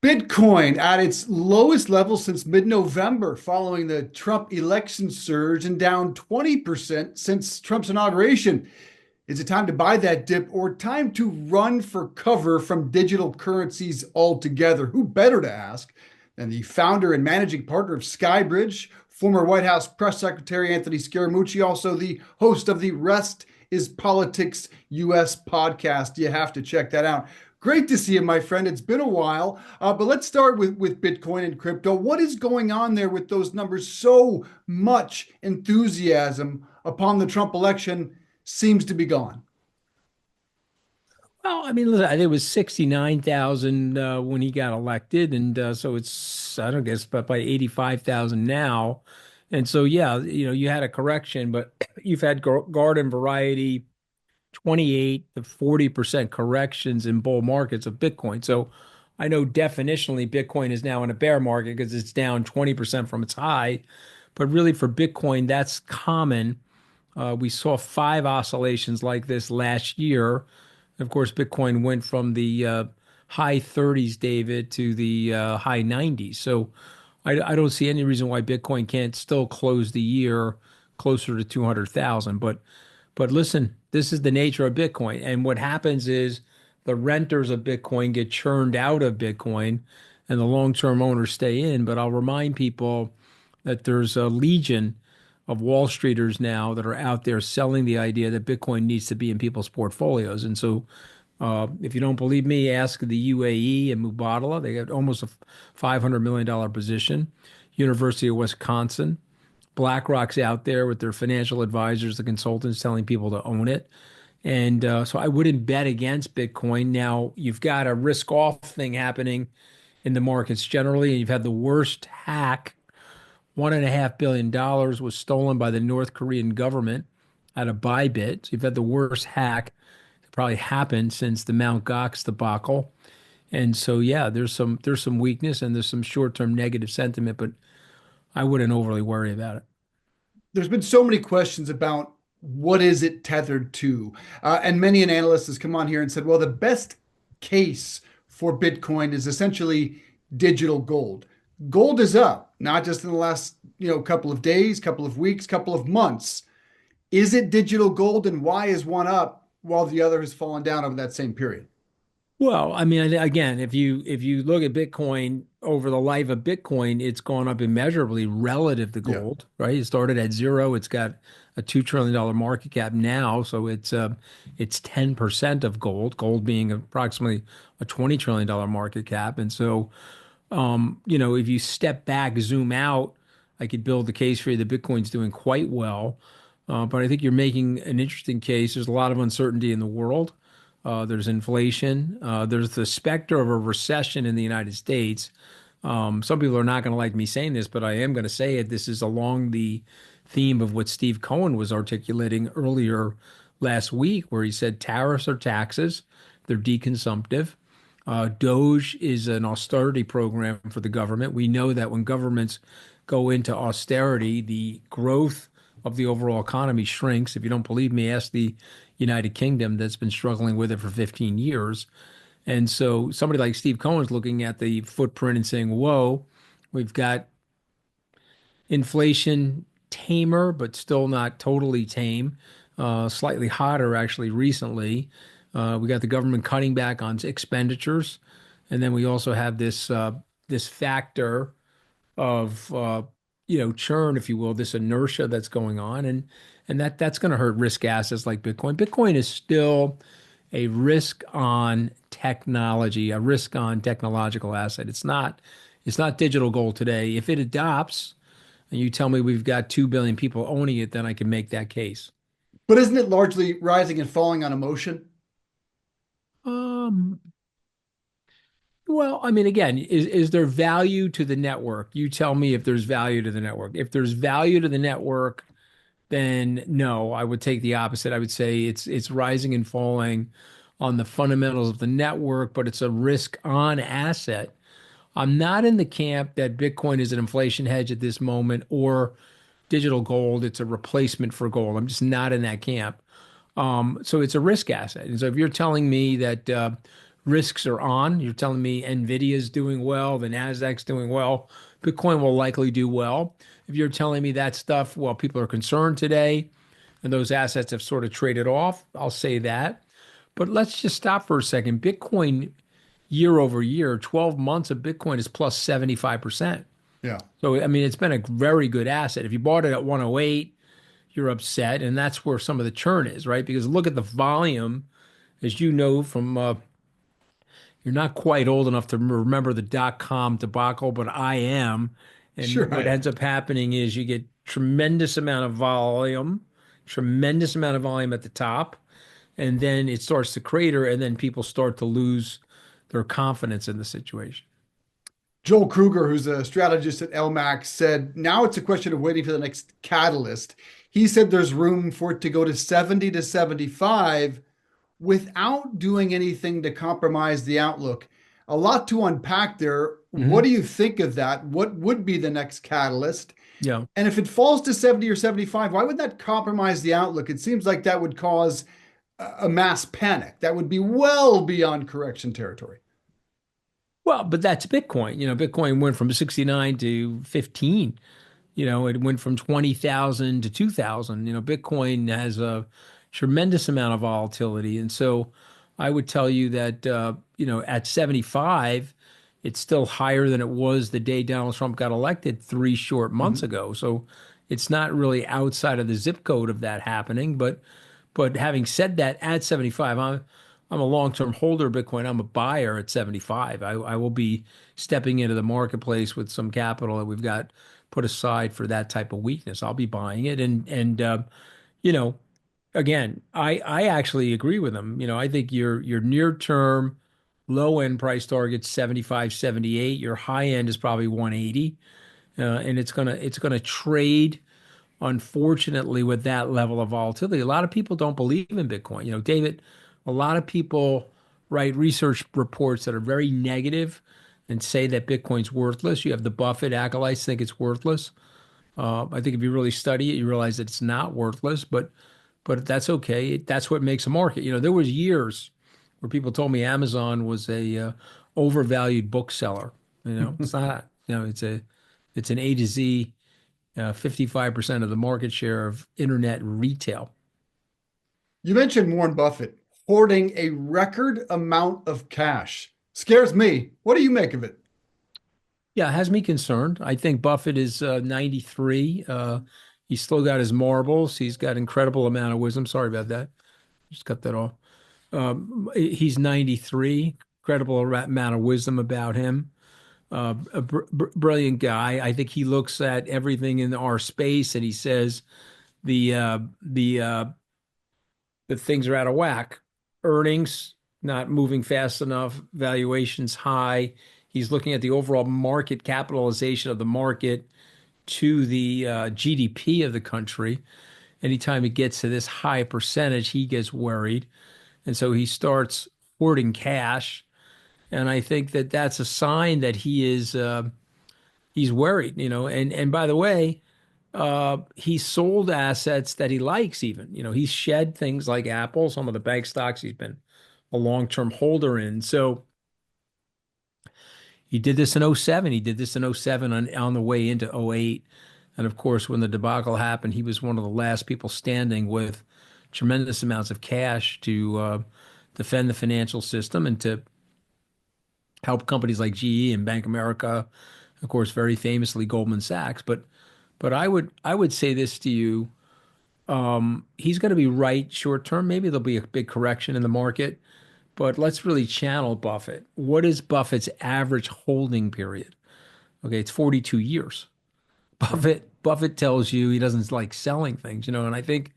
Bitcoin at its lowest level since mid-November following the Trump election surge and down 20% since Trump's inauguration. Is it time to buy that dip or time to run for cover from digital currencies altogether? Who better to ask than the founder and managing partner of Skybridge, former White House Press Secretary Anthony Scaramucci, also the host of the Rest is Politics US podcast. You have to check that out. Great to see you, my friend. It's been a while, but let's start with Bitcoin and crypto. What is going on there with those numbers? So much enthusiasm upon the Trump election seems to be gone. Well, I mean, listen, I think it was 69,000 when he got elected, and so it's I don't guess, but by 85,000 now, and so yeah, you had a correction, but you've had garden variety 28 to 40% corrections in bull markets of Bitcoin. So I know definitionally Bitcoin is now in a bear market because it's down 20% from its high, but really for Bitcoin, that's common. We saw five oscillations like this last year. Of course, Bitcoin went from the high 30s, David, to the high 90s. So I don't see any reason why Bitcoin can't still close the year closer to 200,000. But listen, this is the nature of Bitcoin. And what happens is the renters of Bitcoin get churned out of Bitcoin and the long-term owners stay in. But I'll remind people that there's a legion of Wall Streeters now that are out there selling the idea that Bitcoin needs to be in people's portfolios. And so if you don't believe me, ask the UAE and Mubadala. They got almost a $500 million position. University of Wisconsin. BlackRock's out there with their financial advisors, the consultants telling people to own it. And so I wouldn't bet against Bitcoin. Now, you've got a risk off thing happening in the markets generally, and you've had the worst hack. $1.5 billion was stolen by the North Korean government out of Bybit. So you've had the worst hack that probably happened since the Mt. Gox debacle. And so, yeah, there's some weakness and there's some short-term negative sentiment, but I wouldn't overly worry about it. There's been so many questions about what is it tethered to, and many an analyst has come on here and said, well, the best case for Bitcoin is essentially digital gold. Gold is up, not just in the last couple of days, couple of weeks, couple of months. Is it digital gold, and why is one up while the other has fallen down over that same period? Well, I mean, again, if you look at Bitcoin over the life of Bitcoin, it's gone up immeasurably relative to Yeah. gold, right? It started at zero. It's got a $2 trillion market cap now, so it's 10% of gold. Gold being approximately a $20 trillion market cap, and so if you step back, zoom out, I could build the case for you that Bitcoin's doing quite well. But I think you're making an interesting case. There's a lot of uncertainty in the world. There's inflation. There's the specter of a recession in the United States. Some people are not going to like me saying this, but I am going to say it. This is along the theme of what Steve Cohen was articulating earlier last week, where he said tariffs are taxes, they're deconsumptive. Doge is an austerity program for the government. We know that when governments go into austerity, the growth of the overall economy shrinks. If you don't believe me, ask the United Kingdom that's been struggling with it for 15 years. And so somebody like Steve Cohen's looking at the footprint and saying, whoa, we've got inflation tamer, but still not totally tame, slightly hotter actually recently. We got the government cutting back on expenditures. And then we also have this factor of churn, if you will, this inertia that's going on, and that's going to hurt risk assets like Bitcoin. Bitcoin is still a risk on technology, a risk on technological asset. It's not digital gold today. If it adopts, and you tell me we've got 2 billion people owning it, then I can make that case. But isn't it largely rising and falling on emotion? Um, Well, I mean, again, is there value to the network? You tell me if there's value to the network. If there's value to the network, then no, I would take the opposite. I would say it's rising and falling on the fundamentals of the network, but it's a risk on asset. I'm not in the camp that Bitcoin is an inflation hedge at this moment or digital gold, it's a replacement for gold. I'm just not in that camp. So it's a risk asset. And so if you're telling me that risks are on. You're telling me Nvidia's doing well, the Nasdaq's doing well, Bitcoin will likely do well. If you're telling me that stuff, well, people are concerned today and those assets have sort of traded off, I'll say that. But let's just stop for a second. Bitcoin year over year, 12 months of Bitcoin is plus 75%. Yeah. So, I mean, it's been a very good asset. If you bought it at 108, you're upset. And that's where some of the churn is, right? Because look at the volume, as you know from you're not quite old enough to remember the dot-com debacle, but I am. And Sure I what ends am. up happening is you get tremendous amount of volume at the top, and then it starts to crater, and then people start to lose their confidence in the situation. Joel Kruger, who's a strategist at LMAX, said now it's a question of waiting for the next catalyst. He said there's room for it to go to 70 to 75 without doing anything to compromise the outlook. A lot to unpack there. What do Hmm. you think of that? What would be the next catalyst? Yeah. And if it falls to 70 or 75, why would that compromise the outlook? It seems like that would cause a mass panic. That would be well beyond correction territory. Well, but that's Bitcoin. Bitcoin went from 69 to 15. It went from 20,000 to 2,000. Bitcoin has a tremendous amount of volatility. And so I would tell you that, at 75, it's still higher than it was the day Donald Trump got elected 3 short months Mhm. ago. So it's not really outside of the zip code of that happening. But having said that, at 75, I'm a long-term holder of Bitcoin. I'm a buyer at 75. I will be stepping into the marketplace with some capital that we've got put aside for that type of weakness. I'll be buying it. And you know, again, I actually agree with them. I think your near-term low-end price target's 75, 78. Your high end is probably 180. And it's gonna trade, unfortunately, with that level of volatility. A lot of people don't believe in Bitcoin. David, a lot of people write research reports that are very negative and say that Bitcoin's worthless. You have the Buffett acolytes think it's worthless. I think if you really study it, you realize that it's not worthless, but that's okay. That's what makes a market. There was years where people told me Amazon was a overvalued bookseller. It's not. It's an A to Z, 55% of the market share of internet retail. You mentioned Warren Buffett hoarding a record amount of cash. Scares me. What do you make of it? Yeah, it has me concerned. I think Buffett is 93. He's still got his marbles. He's got incredible amount of wisdom. Sorry about that. Just cut that off. He's 93. Incredible amount of wisdom about him. A brilliant guy. I think he looks at everything in our space and he says the uh, the uh, the things are out of whack. Earnings not moving fast enough, valuations high. He's looking at the overall market capitalization of the market to the GDP of the country. Anytime it gets to this high percentage, he gets worried. And so he starts hoarding cash. And I think that that's a sign that he's worried, And by the way, he sold assets that he likes even. He's shed things like Apple, some of the bank stocks he's been a long-term holder in. So he did this in '07. He did this in '07 on the way into '08. And of course, when the debacle happened, he was one of the last people standing with tremendous amounts of cash to defend the financial system and to help companies like GE and Bank America, of course, very famously Goldman Sachs. But I would say this to you. He's going to be right short term. Maybe there'll be a big correction in the market, but let's really channel Buffett. What is Buffett's average holding period? Okay, it's 42 years. Right. Buffett tells you he doesn't like selling things, and I think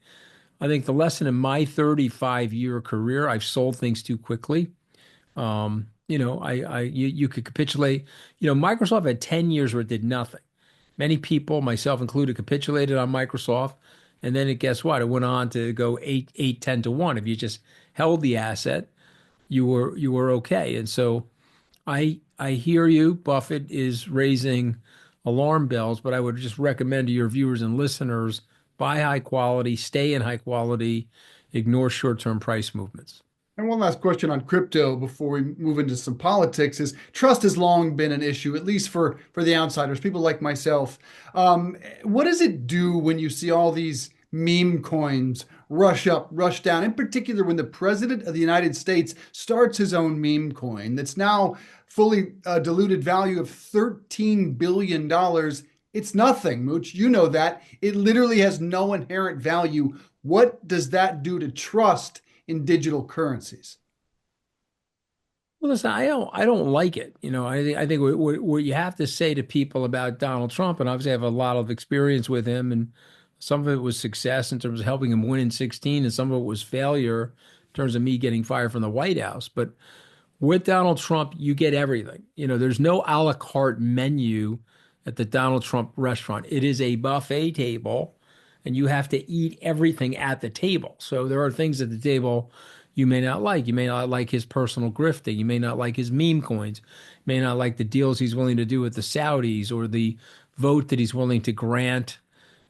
the lesson in my 35-year career, I've sold things too quickly. You could capitulate. Microsoft had 10 years where it did nothing. Many people, myself included, capitulated on Microsoft, and then guess what? It went on to go 10 to 1. If you just held the asset, you were okay. And so I hear you. Buffett is raising alarm bells, but I would just recommend to your viewers and listeners, buy high quality, stay in high quality, ignore short-term price movements. And one last question on crypto before we move into some politics is trust has long been an issue, at least for the outsiders, people like myself. What does it do when you see all these meme coins rush up, rush down, in particular when the president of the United States starts his own meme coin that's now fully diluted value of $13 billion dollars? It's nothing, Mooch. You know that. It literally has no inherent value. What does that do to trust in digital currencies? Well, listen, I don't like it. I think what you have to say to people about Donald Trump, and obviously I have a lot of experience with him, and some of it was success in terms of helping him win in 16, and some of it was failure in terms of me getting fired from the White House. But with Donald Trump, you get everything. There's no a la carte menu at the Donald Trump restaurant. It is a buffet table, and you have to eat everything at the table. So there are things at the table you may not like. You may not like his personal grifting. You may not like his meme coins. You may not like the deals he's willing to do with the Saudis or the vote that he's willing to grant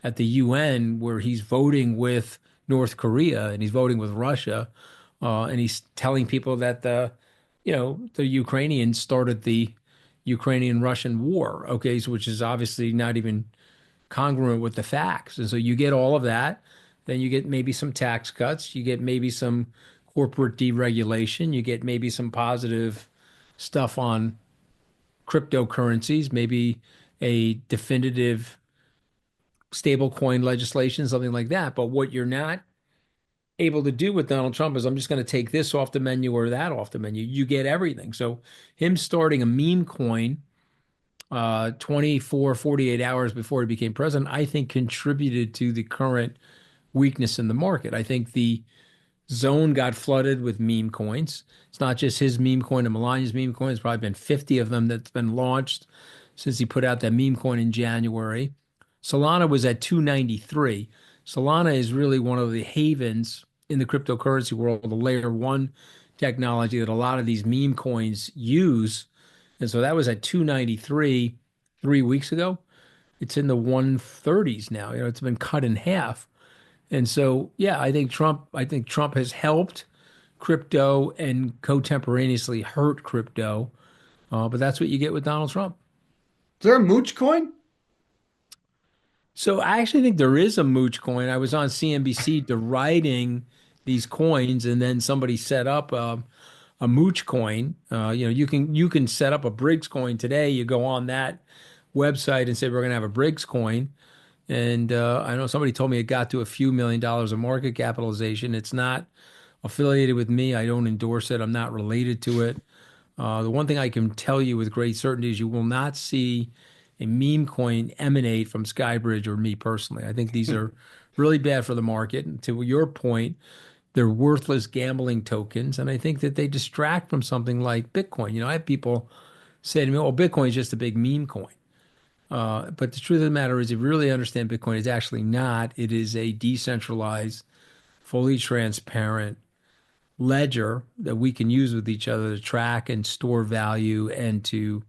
at the UN where he's voting with North Korea and he's voting with Russia, and he's telling people that the Ukrainians started the Ukrainian-Russian war. Okay, so which is obviously not even congruent with the facts. And so you get all of that. Then you get maybe some tax cuts. You get maybe some corporate deregulation. You get maybe some positive stuff on cryptocurrencies, maybe a definitive stablecoin legislation, something like that. But what you're not able to do with Donald Trump is I'm just going to take this off the menu or that off the menu. You get everything. So him starting a meme coin 24, 48 hours before he became president, I think contributed to the current weakness in the market. I think the zone got flooded with meme coins. It's not just his meme coin and Melania's meme coin. It's probably been 50 of them that's been launched since he put out that meme coin in January. Solana was at 293. Solana is really one of the havens in the cryptocurrency world, the layer one technology that a lot of these meme coins use. And so that was at 293 3 weeks ago. It's in the 130s now. It's been cut in half. And so, yeah, I think Trump has helped crypto and contemporaneously hurt crypto. But that's what you get with Donald Trump. Is there a Mooch coin? So I actually think there is a mooch coin. I was on CNBC deriding these coins, and then somebody set up a mooch coin. You can set up a Briggs coin today. You go on that website and say we're going to have a Briggs coin, and I know somebody told me it got to a few $1 million of market capitalization. It's not affiliated with me. I don't endorse it. I'm not related to it. The one thing I can tell you with great certainty is you will not see a meme coin emanate from Skybridge or me personally. I think these are really bad for the market. And to your point, they're worthless gambling tokens. And I think that they distract from something like Bitcoin. I have people say to me, oh, Bitcoin is just a big meme coin. But the truth of the matter is, if you really understand Bitcoin, it's actually not. It is a decentralized, fully transparent ledger that we can use with each other to track and store value and to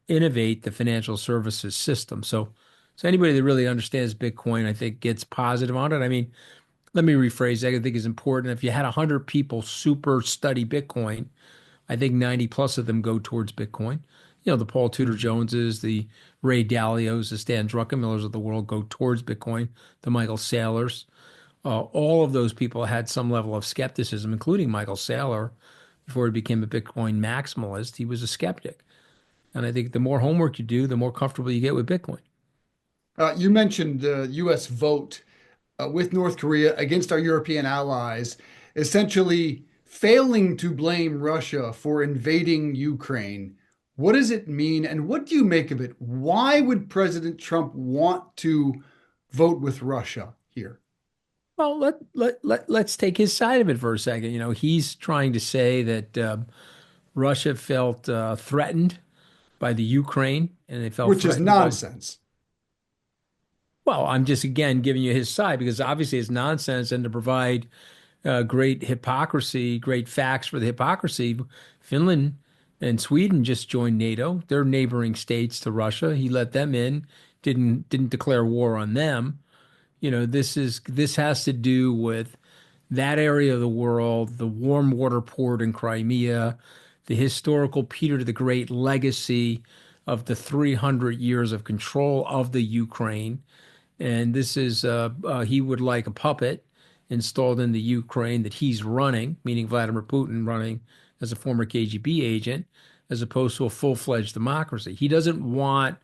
innovate the financial services system. So anybody that really understands Bitcoin, I think, gets positive on it. I mean, let me rephrase that. I think is important. If you had 100 people super study Bitcoin, I think 90 plus of them go towards Bitcoin. The Paul Tudor Joneses, the Ray Dalios, the Stan Druckenmillers of the world go towards Bitcoin, the Michael Saylors. All of those people had some level of skepticism, including Michael Saylor, before he became a Bitcoin maximalist. He was a skeptic. And I think the more homework you do, the more comfortable you get with Bitcoin. You mentioned the U.S. vote with North Korea against our European allies, essentially failing to blame Russia for invading Ukraine. What does it mean, and what do you make of it? Why would President Trump want to vote with Russia here? Well, let's take his side of it for a second. He's trying to say that Russia felt threatened by the Ukraine and they felt Which is threatened by, nonsense. well, I'm just again giving you his side because obviously it's nonsense and to provide great hypocrisy, great facts for the hypocrisy. Finland and Sweden just joined NATO. They're neighboring states to Russia. He let them in, didn't declare war on them. This has to do with that area of the world, the warm water port in Crimea, the historical Peter the Great legacy of the 300 years of control of the Ukraine. And this is, he would like a puppet installed in the Ukraine that he's running, meaning Vladimir Putin running as a former KGB agent, as opposed to a full-fledged democracy. He doesn't want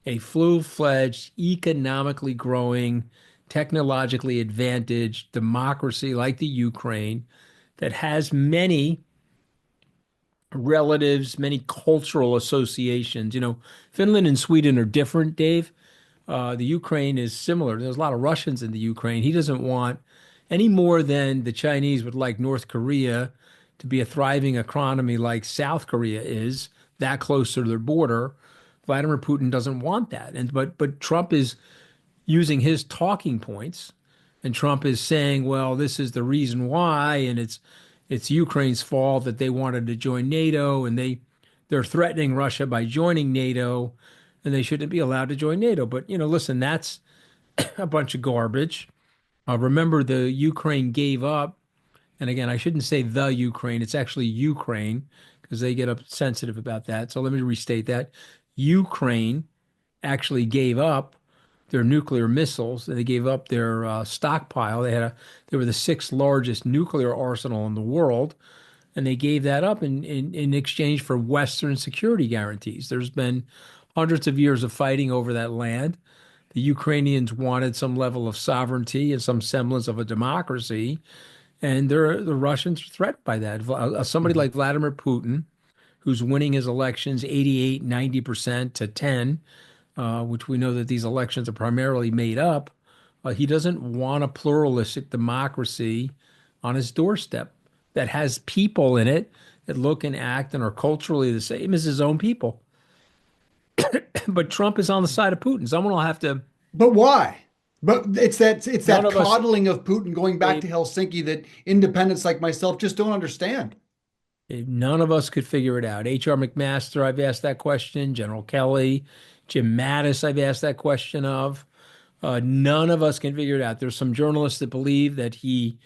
a full-fledged, economically growing, technologically advantaged democracy like the Ukraine that has many relatives, many cultural associations. Finland and Sweden are different, Dave. The Ukraine is similar. There's a lot of Russians in the Ukraine. He doesn't want any more than the Chinese would like North Korea to be a thriving economy like South Korea is, that close to their border. Vladimir Putin doesn't want that. But Trump is using his talking points, and Trump is saying, well, this is the reason why, and it's Ukraine's fault that they wanted to join NATO, and they're threatening Russia by joining NATO, and they shouldn't be allowed to join NATO. But listen, that's a bunch of garbage. Remember, the Ukraine gave up, and again, I shouldn't say the Ukraine; it's actually Ukraine because they get up sensitive about that. So let me restate that: Ukraine actually gave up their nuclear missiles. They gave up their stockpile. They were the sixth largest nuclear arsenal in the world, and they gave that up in exchange for Western security guarantees. There's been hundreds of years of fighting over that land. The Ukrainians wanted some level of sovereignty and some semblance of a democracy, and the Russians are threatened by that. Somebody like Vladimir Putin, who's winning his elections 88, 90% to 10, which we know that these elections are primarily made up, he doesn't want a pluralistic democracy on his doorstep that has people in it that look and act and are culturally the same as his own people. But Trump is on the side of Putin. Someone will have to. But why? But it's None that of us, coddling of Putin going back to Dave, Helsinki that independents like myself just don't understand. none of us could figure it out. H.R. McMaster, I've asked that question. General Kelly, Jim Mattis, I've asked that question of. None of us can figure it out. There's some journalists that believe that he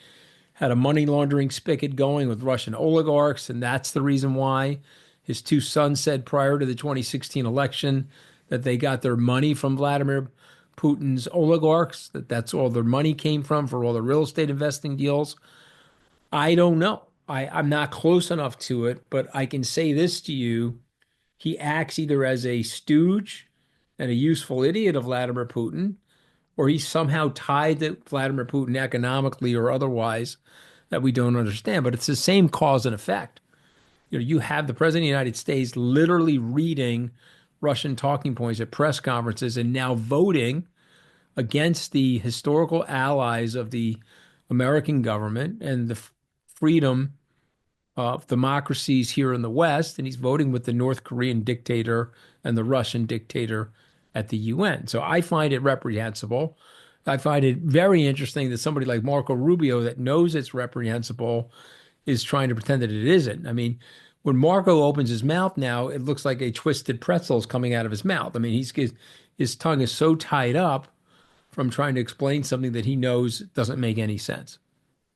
had a money laundering spigot going with Russian oligarchs, and that's the reason why his two sons said prior to the 2016 election that they got their money from Vladimir Putin's oligarchs, that's all their money came from for all the real estate investing deals. I don't know. I'm not close enough to it, but I can say this to you. He acts either as a stooge and a useful idiot of Vladimir Putin, or he's somehow tied to Vladimir Putin economically or otherwise that we don't understand. But it's the same cause and effect. You have the president of the United States literally reading Russian talking points at press conferences and now voting against the historical allies of the American government and the freedom of democracies here in the West. And he's voting with the North Korean dictator and the Russian dictator at the UN. So I find it reprehensible. I find it very interesting that somebody like Marco Rubio, that knows it's reprehensible, is trying to pretend that it isn't. I mean, when Marco opens his mouth now, it looks like a twisted pretzel is coming out of his mouth. I mean, his tongue is so tied up from trying to explain something that he knows doesn't make any sense.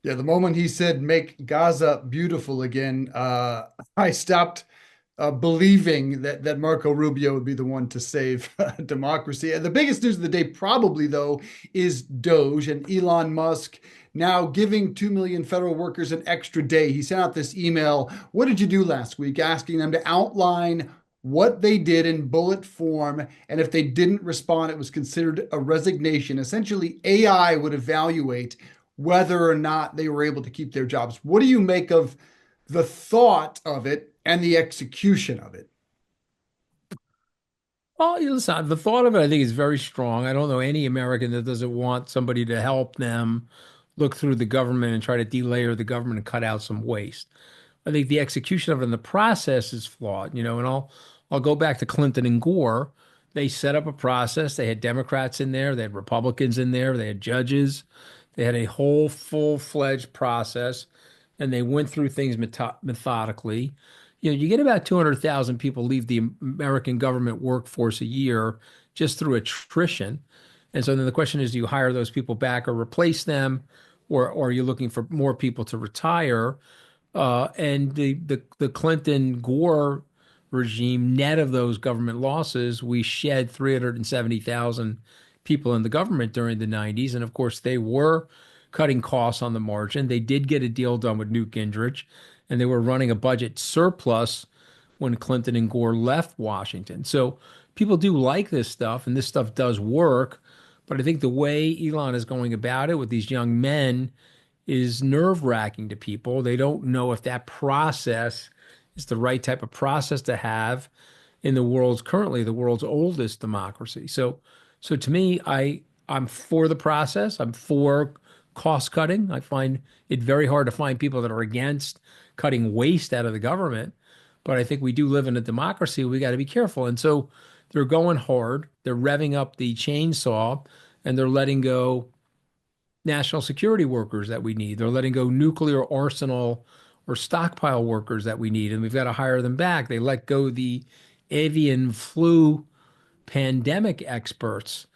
Yeah, the moment he said make Gaza beautiful again, I stopped believing that Marco Rubio would be the one to save democracy. And the biggest news of the day, probably though, is Doge and Elon Musk now giving 2 million federal workers an extra day. He sent out this email. What did you do last week? Asking them to outline what they did in bullet form. And if they didn't respond, it was considered a resignation. Essentially, AI would evaluate whether or not they were able to keep their jobs. What do you make of the thought of it and the execution of it? Well, listen, the thought of it, I think, is very strong. I don't know any American that doesn't want somebody to help them look through the government and try to delayer the government and cut out some waste. I think the execution of it in the process is flawed, and I'll go back to Clinton and Gore. They set up a process. They had Democrats in there, they had Republicans in there, they had judges, they had a whole full-fledged process, and they went through things methodically. You get about 200,000 people leave the American government workforce a year just through attrition. And so then the question is, do you hire those people back or replace them? or are you looking for more people to retire? And the Clinton Gore regime, net of those government losses, we shed 370,000 people in the government during the 90s. And of course, they were cutting costs on the margin. They did get a deal done with Newt Gingrich, and they were running a budget surplus when Clinton and Gore left Washington. So people do like this stuff, and this stuff does work. But I think the way Elon is going about it with these young men is nerve-wracking to people. They don't know if that process is the right type of process to have in the world's currently the world's oldest democracy. So to me, I'm for the process. I'm for cost cutting. I find it very hard to find people that are against cutting waste out of the government. But I think we do live in a democracy. We got to be careful. And so they're going hard. They're revving up the chainsaw and they're letting go national security workers that we need. They're letting go nuclear arsenal or stockpile workers that we need, and we've got to hire them back. They let go the avian flu pandemic experts,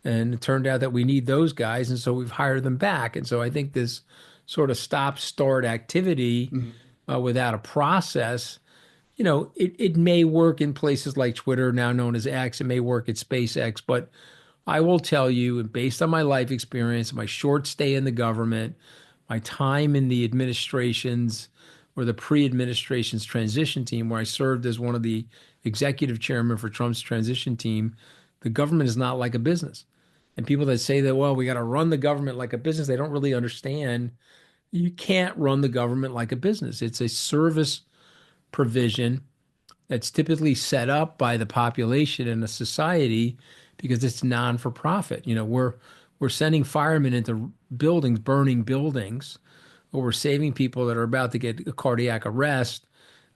and it turned out that we need those guys, and so we've hired them back. And so I think this sort of stop-start activity Mhm. without a process, it may work in places like Twitter, now known as X. It may work at SpaceX, but I will tell you, based on my life experience, my short stay in the government, my time in the administrations or the pre-administration's transition team, where I served as one of the executive chairman for Trump's transition team, the government is not like a business. And people that say that, well, we got to run the government like a business, they don't really understand. You can't run the government like a business. It's a service provision that's typically set up by the population in a society because it's non for profit. We're sending firemen into buildings, burning buildings, or we're saving people that are about to get a cardiac arrest,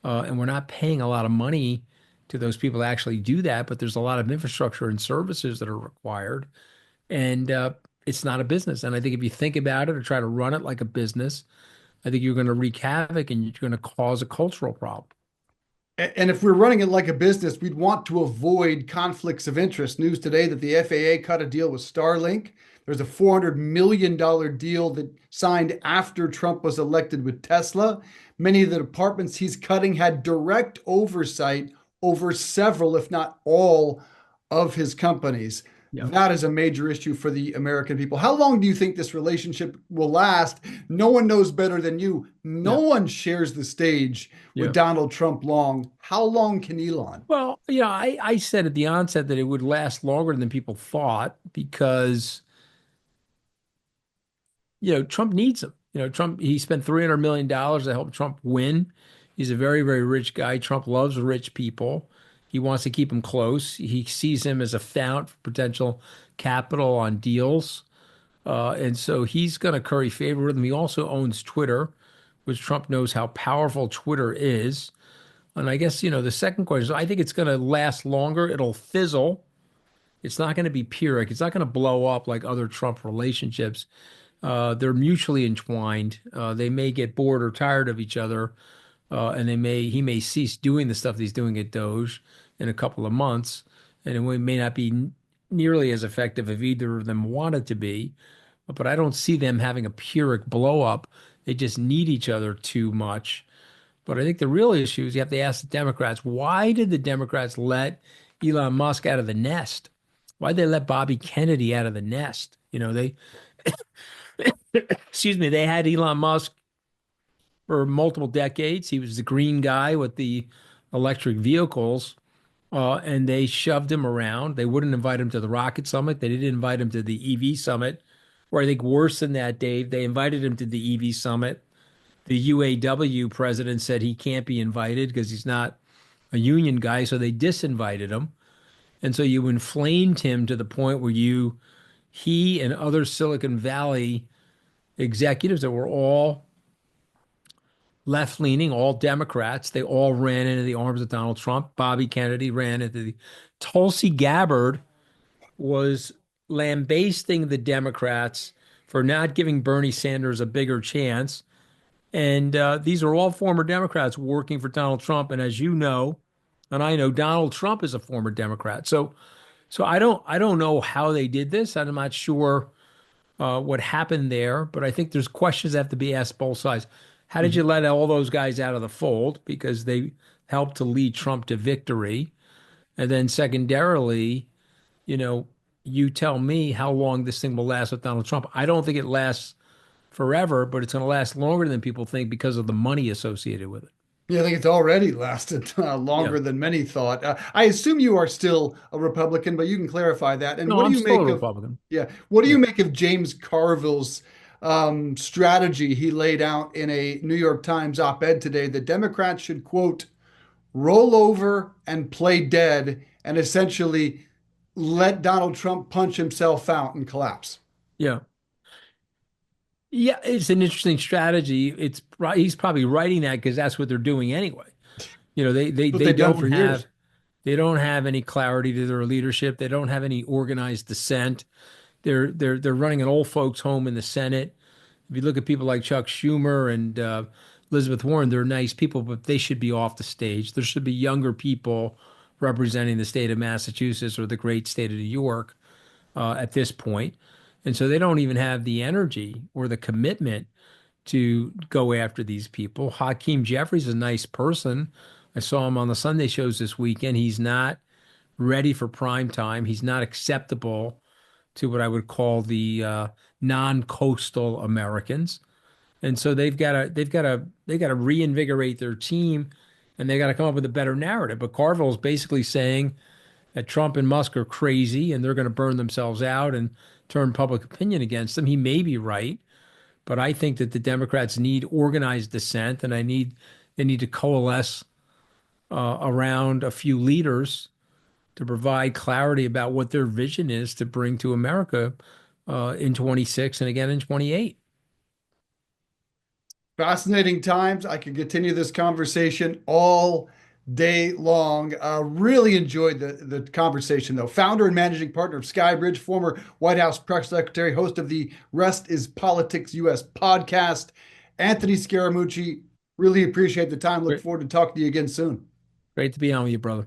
and we're not paying a lot of money to those people to actually do that. But there's a lot of infrastructure and services that are required, and it's not a business. And I think if you think about it or try to run it like a business, I think you're going to wreak havoc and you're going to cause a cultural problem. And if we're running it like a business, we'd want to avoid conflicts of interest. News today that the FAA cut a deal with Starlink. There's a $400 million deal that signed after Trump was elected with Tesla. Many of the departments he's cutting had direct oversight over several, if not all, of his companies. Yeah. That is a major issue for the American people. How long do you think this relationship will last? No one knows better than you. No Yeah. one shares the stage with Yeah. Donald Trump long. How long can Elon? Well, I said at the onset that it would last longer than people thought because, Trump needs him. Trump, he spent $300 million to help Trump win. He's a very, very rich guy. Trump loves rich people. He wants to keep him close. He sees him as a fount for potential capital on deals. And so he's going to curry favor with him. He also owns Twitter, which Trump knows how powerful Twitter is. And I guess, the second question is I think it's going to last longer. It'll fizzle. It's not going to be Pyrrhic. It's not going to blow up like other Trump relationships. They're mutually entwined. They may get bored or tired of each other, and he may cease doing the stuff that he's doing at Doge in a couple of months, and it may not be nearly as effective if either of them wanted to be. But I don't see them having a Pyrrhic blow up. They just need each other too much. But I think the real issue is you have to ask the Democrats, why did the Democrats let Elon Musk out of the nest? Why did they let Bobby Kennedy out of the nest? Excuse me, they had Elon Musk for multiple decades. He was the green guy with the electric vehicles, and they shoved him around. They wouldn't invite him to the Rocket Summit. They didn't invite him to the EV Summit, or I think worse than that, Dave, they invited him to the EV Summit. The UAW president said he can't be invited because he's not a union guy, so they disinvited him. And so you inflamed him to the point where he and other Silicon Valley executives that were all left leaning, all Democrats, they all ran into the arms of Donald Trump. Bobby Kennedy ran into the Tulsi Gabbard was lambasting the Democrats for not giving Bernie Sanders a bigger chance. And these are all former Democrats working for Donald Trump. And as you know, and I know, Donald Trump is a former Democrat. So I don't know how they did this. I'm not sure what happened there, but I think there's questions that have to be asked both sides. How did you Mhm. let all those guys out of the fold because they helped to lead Trump to victory? And then secondarily, you know, you tell me how long this thing will last with Donald Trump. I don't think it lasts forever, but it's going to last longer than people think because of the money associated with it. Yeah, I think it's already lasted Yeah. longer than many thought. I assume you are still a Republican, but you can clarify that. And No, what do I'm you still a make of, Republican. yeah, what do you Yeah. make of James Carville's strategy he laid out in a New York Times op-ed today that Democrats should, quote, roll over and play dead and essentially let Donald Trump punch himself out and collapse? Yeah. Yeah, it's an interesting strategy. It's he's probably writing that because that's what they're doing anyway. You know, What they've done for years. they don't have any clarity to their leadership. They don't have any organized dissent. They're running an old folks home in the Senate. If you look at people like Chuck Schumer and Elizabeth Warren, they're nice people, but they should be off the stage. There should be younger people representing the state of Massachusetts or the great state of New York at this point. And so they don't even have the energy or the commitment to go after these people. Hakeem Jeffries is a nice person. I saw him on the Sunday shows this weekend. He's not ready for prime time. He's not acceptable to what I would call the non-coastal Americans. And so they've got to reinvigorate their team, and they got to come up with a better narrative. But Carville's basically saying that Trump and Musk are crazy and they're going to burn themselves out and turn public opinion against them. He may be right, but I think that the Democrats need organized dissent, and they need to coalesce around a few leaders to provide clarity about what their vision is to bring to America in 26 and again in 28. Fascinating times. I could continue this conversation all day long. Really enjoyed the conversation, though. Founder and managing partner of Skybridge, former White House press secretary, host of the Rest is Politics US podcast, Anthony Scaramucci. Really appreciate the time. Look Great, forward to talking to you again soon. great to be on with you, brother.